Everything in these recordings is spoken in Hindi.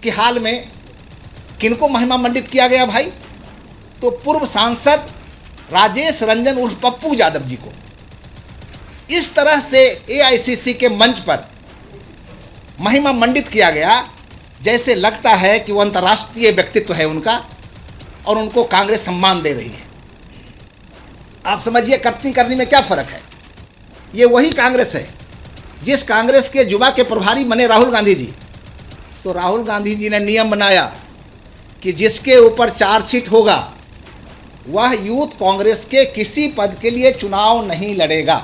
कि हाल में किनको महिमा मंडित किया गया भाई? तो पूर्व सांसद राजेश रंजन उर्फ पप्पू यादव जी को इस तरह से एआईसीसी के मंच पर महिमा मंडित किया गया जैसे लगता है कि वो अंतर्राष्ट्रीय व्यक्तित्व है उनका और उनको कांग्रेस सम्मान दे रही है। आप समझिए कटनी करनी में क्या फ़र्क है। ये वही कांग्रेस है जिस कांग्रेस के युवा के प्रभारी बने राहुल गांधी जी। तो राहुल गांधी जी ने नियम बनाया कि जिसके ऊपर चार्जशीट होगा वह यूथ कांग्रेस के किसी पद के लिए चुनाव नहीं लड़ेगा।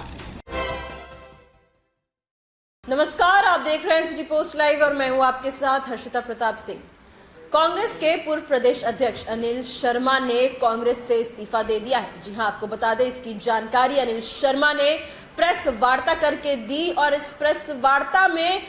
नमस्कार, आप देख रहे हैं सिटी पोस्ट लाइव और मैं हूं आपके साथ हर्षिता प्रताप सिंह। कांग्रेस के पूर्व प्रदेश अध्यक्ष अनिल शर्मा ने कांग्रेस से इस्तीफा दे दिया है। जी हां, आपको बता दें, इसकी जानकारी अनिल शर्मा ने प्रेस वार्ता करके दी और इस प्रेस वार्ता में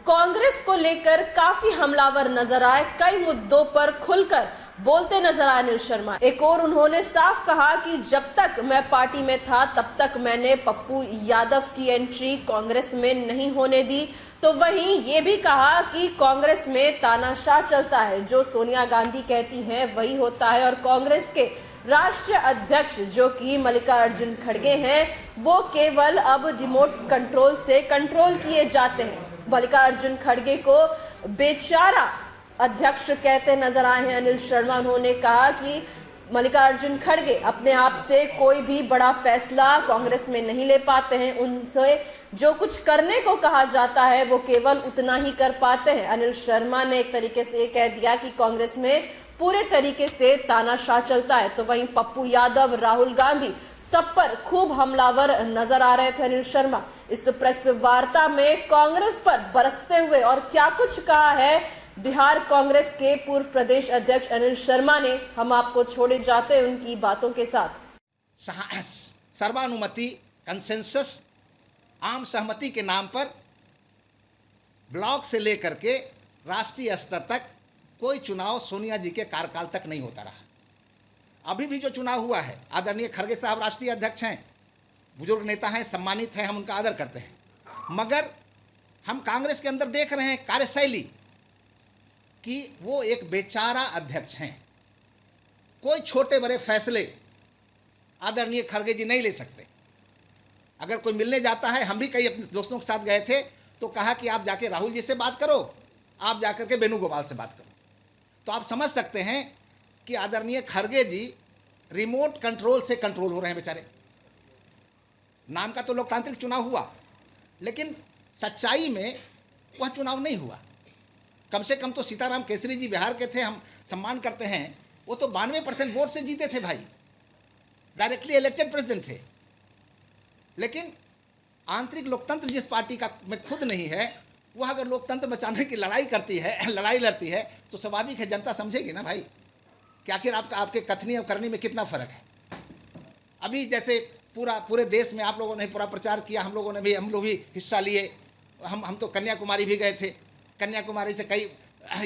कांग्रेस को लेकर काफी हमलावर नजर आए। कई मुद्दों पर खुलकर बोलते नजर आए अनिल शर्मा। एक और उन्होंने साफ कहा कि जब तक मैं पार्टी में था तब तक मैंने पप्पू यादव की एंट्री कांग्रेस में नहीं होने दी। तो वहीं ये भी कहा कि कांग्रेस में तानाशाह चलता है, जो सोनिया गांधी कहती हैं वही होता है और कांग्रेस के राष्ट्रीय अध्यक्ष जो कि मल्लिकार्जुन खड़गे हैं वो केवल अब रिमोट कंट्रोल से कंट्रोल किए जाते हैं। मल्लिकार्जुन खड़गे को बेचारा अध्यक्ष कहते नजर आए हैं अनिल शर्मा। उन्होंने कहा कि मल्लिकार्जुन खड़गे अपने आप से कोई भी बड़ा फैसला कांग्रेस में नहीं ले पाते हैं। उनसे जो कुछ करने को कहा जाता है वो केवल उतना ही कर पाते हैं। अनिल शर्मा ने एक तरीके से कह दिया कि कांग्रेस में पूरे तरीके से तानाशाह चलता है। तो वहीं पप्पू यादव, राहुल गांधी सब पर खूब हमलावर नजर आ रहे थे अनिल शर्मा। इस प्रेस वार्ता में कांग्रेस पर बरसते हुए और क्या कुछ कहा है बिहार कांग्रेस के पूर्व प्रदेश अध्यक्ष अनिल शर्मा ने, हम आपको छोड़े जाते हैं उनकी बातों के साथ। सर्वानुमति, कंसेंसस, आम सहमति के नाम पर ब्लॉक से लेकर के राष्ट्रीय स्तर तक कोई चुनाव सोनिया जी के कार्यकाल तक नहीं होता रहा। अभी भी जो चुनाव हुआ है, आदरणीय खड़गे साहब राष्ट्रीय अध्यक्ष हैं, बुजुर्ग नेता हैं, सम्मानित हैं, हम उनका आदर करते हैं, मगर हम कांग्रेस के अंदर देख रहे हैं कार्यशैली कि वो एक बेचारा अध्यक्ष हैं। कोई छोटे बड़े फैसले आदरणीय खड़गे जी नहीं ले सकते। अगर कोई मिलने जाता है, हम भी कई अपने दोस्तों के साथ गए थे, तो कहा कि आप जाके राहुल जी से बात करो, आप जाकर के वेणुगोपाल से बात करो। तो आप समझ सकते हैं कि आदरणीय खड़गे जी रिमोट कंट्रोल से कंट्रोल हो रहे हैं बेचारे। नाम का तो लोकतांत्रिक चुनाव हुआ, लेकिन सच्चाई में वह चुनाव नहीं हुआ। कम से कम तो सीताराम केसरी जी बिहार के थे, हम सम्मान करते हैं, वो तो 92% वोट से जीते थे भाई, डायरेक्टली इलेक्टेड प्रेसिडेंट थे। लेकिन आंतरिक लोकतंत्र जिस पार्टी का में खुद नहीं है, वह अगर लोकतंत्र बचाने की लड़ाई करती है, लड़ाई लड़ती है, तो स्वाभाविक है जनता समझेगी ना भाई कि आखिर आपके कथनी और करनी में कितना फ़र्क है। अभी जैसे पूरे देश में आप लोगों ने पूरा प्रचार किया, हम लोग भी हिस्सा लिए। हम तो कन्याकुमारी भी गए थे, कन्याकुमारी से कई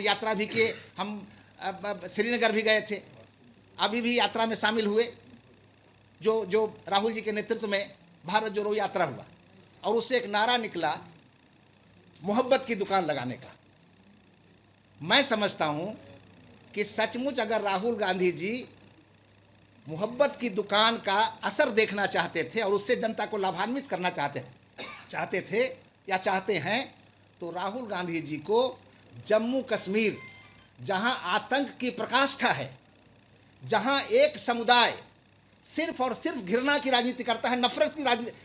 यात्रा भी किए, हम श्रीनगर भी गए थे, अभी भी यात्रा में शामिल हुए। जो राहुल जी के नेतृत्व में भारत जोड़ो यात्रा हुआ और उससे एक नारा निकला मोहब्बत की दुकान लगाने का। मैं समझता हूं कि सचमुच अगर राहुल गांधी जी मोहब्बत की दुकान का असर देखना चाहते थे और उससे जनता को लाभान्वित करना चाहते थे या चाहते हैं, तो राहुल गांधी जी को जम्मू कश्मीर, जहां आतंक की प्रकाष्ठा है, जहां एक समुदाय सिर्फ और सिर्फ घृणा की राजनीति करता है, नफरत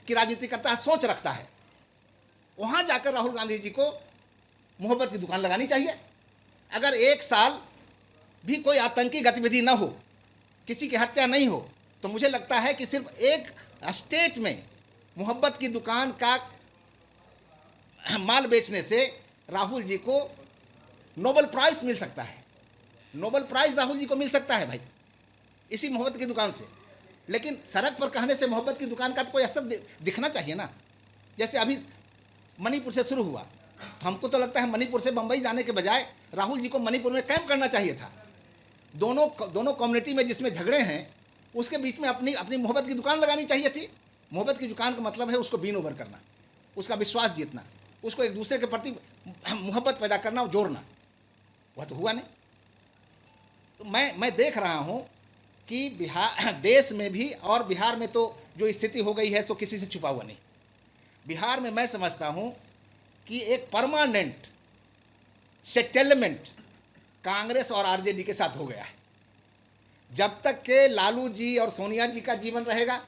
की राजनीति करता है, सोच रखता है, वहां जाकर राहुल गांधी जी को मोहब्बत की दुकान लगानी चाहिए। अगर एक साल भी कोई आतंकी गतिविधि न हो, किसी की हत्या नहीं हो, तो मुझे लगता है कि सिर्फ एक स्टेट में मोहब्बत की दुकान का माल बेचने से राहुल जी को नोबेल प्राइज मिल सकता है। नोबेल प्राइज राहुल जी को मिल सकता है भाई, इसी मोहब्बत की दुकान से। लेकिन सड़क पर कहने से मोहब्बत की दुकान का तो कोई असर दिखना चाहिए ना। जैसे अभी मणिपुर से शुरू हुआ, हमको तो लगता है मणिपुर से बंबई जाने के बजाय राहुल जी को मणिपुर में कैंप करना चाहिए था। दोनों कम्युनिटी में जिसमें झगड़े हैं उसके बीच में अपनी मोहब्बत की दुकान लगानी चाहिए थी। मोहब्बत की दुकान का मतलब है उसको विन ओवर करना, उसका विश्वास जीतना, उसको एक दूसरे के प्रति मोहब्बत पैदा करना और जोड़ना। वह तो हुआ नहीं। तो मैं देख रहा हूँ कि बिहार देश में भी और बिहार में तो जो स्थिति हो गई है तो किसी से छुपा हुआ नहीं। बिहार में मैं समझता हूँ कि एक परमानेंट सेटलमेंट कांग्रेस और आरजेडी के साथ हो गया है। जब तक के लालू जी और सोनिया जी का जीवन रहेगा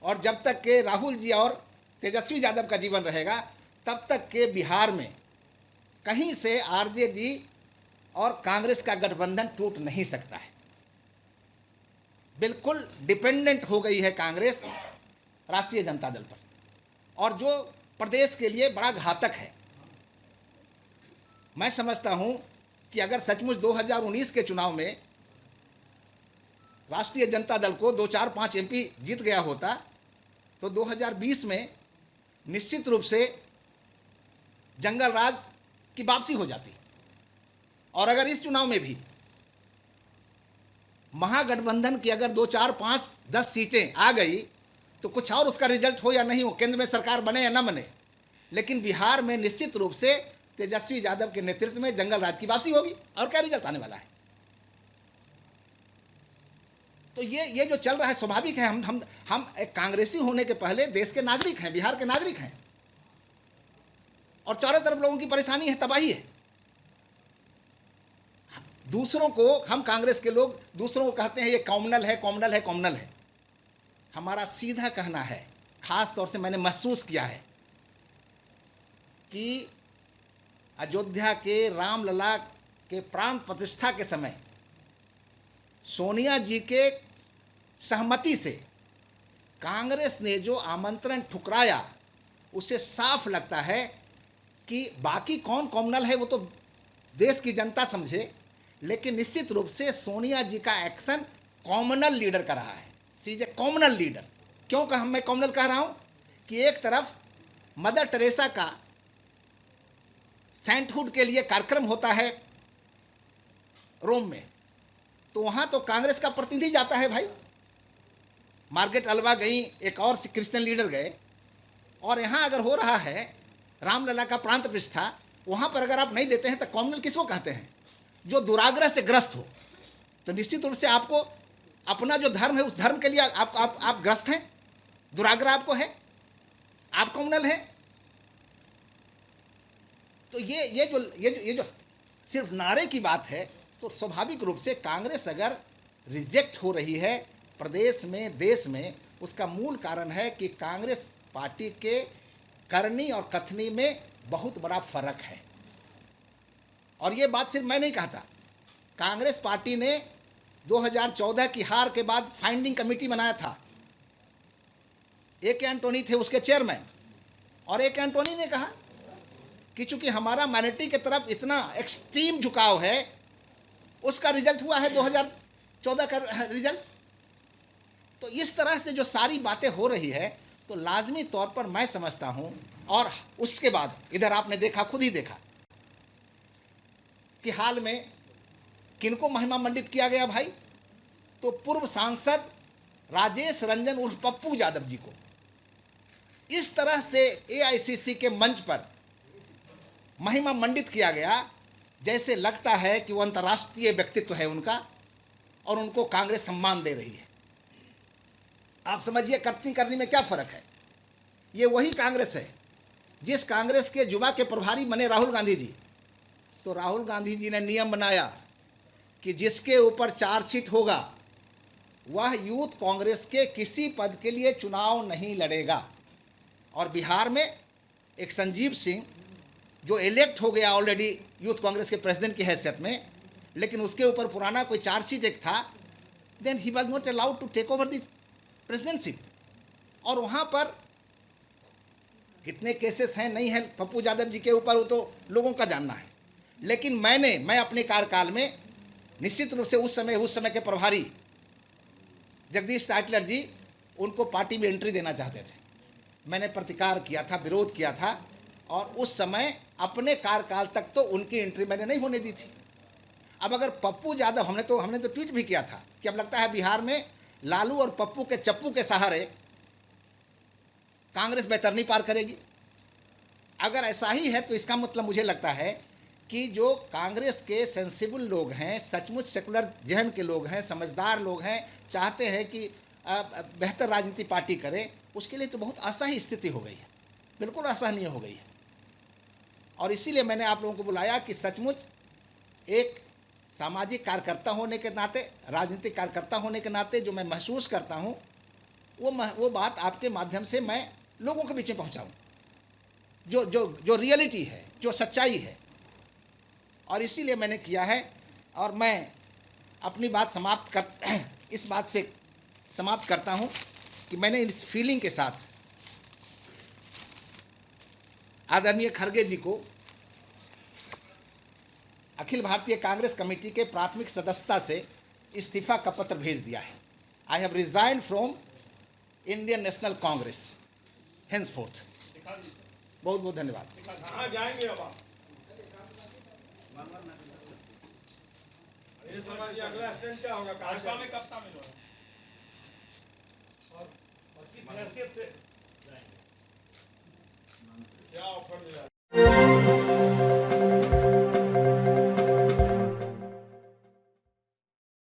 और जब तक के राहुल जी और तेजस्वी यादव का जीवन रहेगा, तब तक के बिहार में कहीं से आरजेडी और कांग्रेस का गठबंधन टूट नहीं सकता है। बिल्कुल डिपेंडेंट हो गई है कांग्रेस राष्ट्रीय जनता दल पर, और जो प्रदेश के लिए बड़ा घातक है। मैं समझता हूं कि अगर सचमुच 2019 के चुनाव में राष्ट्रीय जनता दल को 2, 4, 5 एमपी जीत गया होता तो 2020 में निश्चित रूप से जंगल राज की वापसी हो जाती। और अगर इस चुनाव में भी महागठबंधन की अगर 2, 4, 5, 10 सीटें आ गई तो कुछ और उसका रिजल्ट हो या नहीं हो, केंद्र में सरकार बने या न बने, लेकिन बिहार में निश्चित रूप से तेजस्वी यादव के नेतृत्व में जंगल राज की वापसी होगी। और क्या रिजल्ट आने वाला है? तो ये जो चल रहा है स्वाभाविक है। हम एक कांग्रेसी होने के पहले देश के नागरिक हैं, बिहार के नागरिक हैं, और चारों तरफ लोगों की परेशानी है, तबाही है। दूसरों को, हम कांग्रेस के लोग दूसरों को कहते हैं ये कॉम्युनल है, कॉम्युनल है, कॉम्युनल है। हमारा सीधा कहना है, खास तौर से मैंने महसूस किया है कि अयोध्या के रामलला के प्राण प्रतिष्ठा के समय सोनिया जी के सहमति से कांग्रेस ने जो आमंत्रण ठुकराया, उससे साफ लगता है कि बाकी कौन कॉम्युनल है वो तो देश की जनता समझे, लेकिन निश्चित रूप से सोनिया जी का एक्शन कॉम्युनल लीडर का रहा है। सी इज ए कॉम्युनल लीडर। क्यों मैं कॉम्युनल कह रहा हूँ कि एक तरफ मदर टेरेसा का सेंटहुड के लिए कार्यक्रम होता है रोम में, तो वहाँ तो कांग्रेस का प्रतिनिधि जाता है भाई। मार्गरेट अल्वा गई, एक और क्रिश्चियन लीडर गए, और यहाँ अगर हो रहा है रामलला का प्राण प्रतिष्ठा, वहाँ पर अगर आप नहीं देते हैं तो कॉम्युनल किसको कहते हैं? जो दुराग्रह से ग्रस्त हो। तो निश्चित रूप से आपको अपना जो धर्म है उस धर्म के लिए आप ग्रस्त हैं, दुराग्रह आपको है, आप कॉम्युनल हैं। तो ये जो सिर्फ नारे की बात है, तो स्वाभाविक रूप से कांग्रेस अगर रिजेक्ट हो रही है प्रदेश में, देश में, उसका मूल कारण है कि कांग्रेस पार्टी के करनी और कथनी में बहुत बड़ा फर्क है। और ये बात सिर्फ मैं नहीं कहता, कांग्रेस पार्टी ने 2014 की हार के बाद फाइंडिंग कमेटी बनाया था। ए.के. एंटोनी थे उसके चेयरमैन, और ए.के. एंटोनी ने कहा कि चूंकि हमारा माइनॉरिटी की तरफ इतना एक्सट्रीम झुकाव है, उसका रिजल्ट हुआ है 2014 का रिजल्ट। तो इस तरह से जो सारी बातें हो रही है, तो लाजमी तौर पर मैं समझता हूं। और उसके बाद इधर आपने देखा, खुद ही देखा कि हाल में किनको महिमा मंडित किया गया भाई? तो पूर्व सांसद राजेश रंजन उर्फ पप्पू यादव जी को इस तरह से एआईसीसी के मंच पर महिमा मंडित किया गया, जैसे लगता है कि वो अंतर्राष्ट्रीय व्यक्तित्व है उनका, और उनको कांग्रेस सम्मान दे रही है। आप समझिए कथनी करनी में क्या फर्क है। ये वही कांग्रेस है जिस कांग्रेस के युवा के प्रभारी बने राहुल गांधी जी। तो राहुल गांधी जी ने नियम बनाया कि जिसके ऊपर चार्जशीट होगा वह यूथ कांग्रेस के किसी पद के लिए चुनाव नहीं लड़ेगा। और बिहार में एक संजीव सिंह जो इलेक्ट हो गया ऑलरेडी यूथ कांग्रेस के प्रेसिडेंट की हैसियत में, लेकिन उसके ऊपर पुराना कोई चार्जशीट एक था, then he was not allowed to take over the presidentship. और वहाँ पर कितने केसेस हैं नहीं है पप्पू यादव जी के ऊपर, वो तो लोगों का जानना है। लेकिन मैं अपने कार्यकाल में निश्चित रूप से उस समय के प्रभारी जगदीश टाइटलर जी उनको पार्टी में एंट्री देना चाहते थे। मैंने प्रतिकार किया था, विरोध किया था, और उस समय अपने कार्यकाल तक तो उनकी एंट्री मैंने नहीं होने दी थी। अब अगर पप्पू यादव, हमने तो ट्वीट भी किया था कि अब लगता है बिहार में लालू और पप्पू के चप्पू के सहारे कांग्रेस बैतरनी पार करेगी। अगर ऐसा ही है तो इसका मतलब मुझे लगता है कि जो कांग्रेस के सेंसिबल लोग हैं, सचमुच सेकुलर जहन के लोग हैं, समझदार लोग हैं, चाहते हैं कि बेहतर राजनीति पार्टी करे, उसके लिए तो बहुत असह्य स्थिति हो गई है, बिल्कुल असहनीय हो गई है। और इसीलिए मैंने आप लोगों को बुलाया कि सचमुच एक सामाजिक कार्यकर्ता होने के नाते, राजनीतिक कार्यकर्ता होने के नाते जो मैं महसूस करता हूँ वो बात आपके माध्यम से मैं लोगों के बीच में पहुँचाऊँ, जो जो जो रियलिटी है, जो सच्चाई है। और इसीलिए मैंने किया है। और मैं अपनी बात इस बात से समाप्त करता हूँ कि मैंने इस फीलिंग के साथ आदरणीय खड़गे जी को अखिल भारतीय कांग्रेस कमेटी के प्राथमिक सदस्यता से इस्तीफा का पत्र भेज दिया है। I have resigned from Indian National Congress henceforth. बहुत बहुत धन्यवाद। जाएंगे अब अगला स्टेज क्या होगा? भाजपा में कब शामिल हो और किस हैसियत से क्या ऑफर मिला?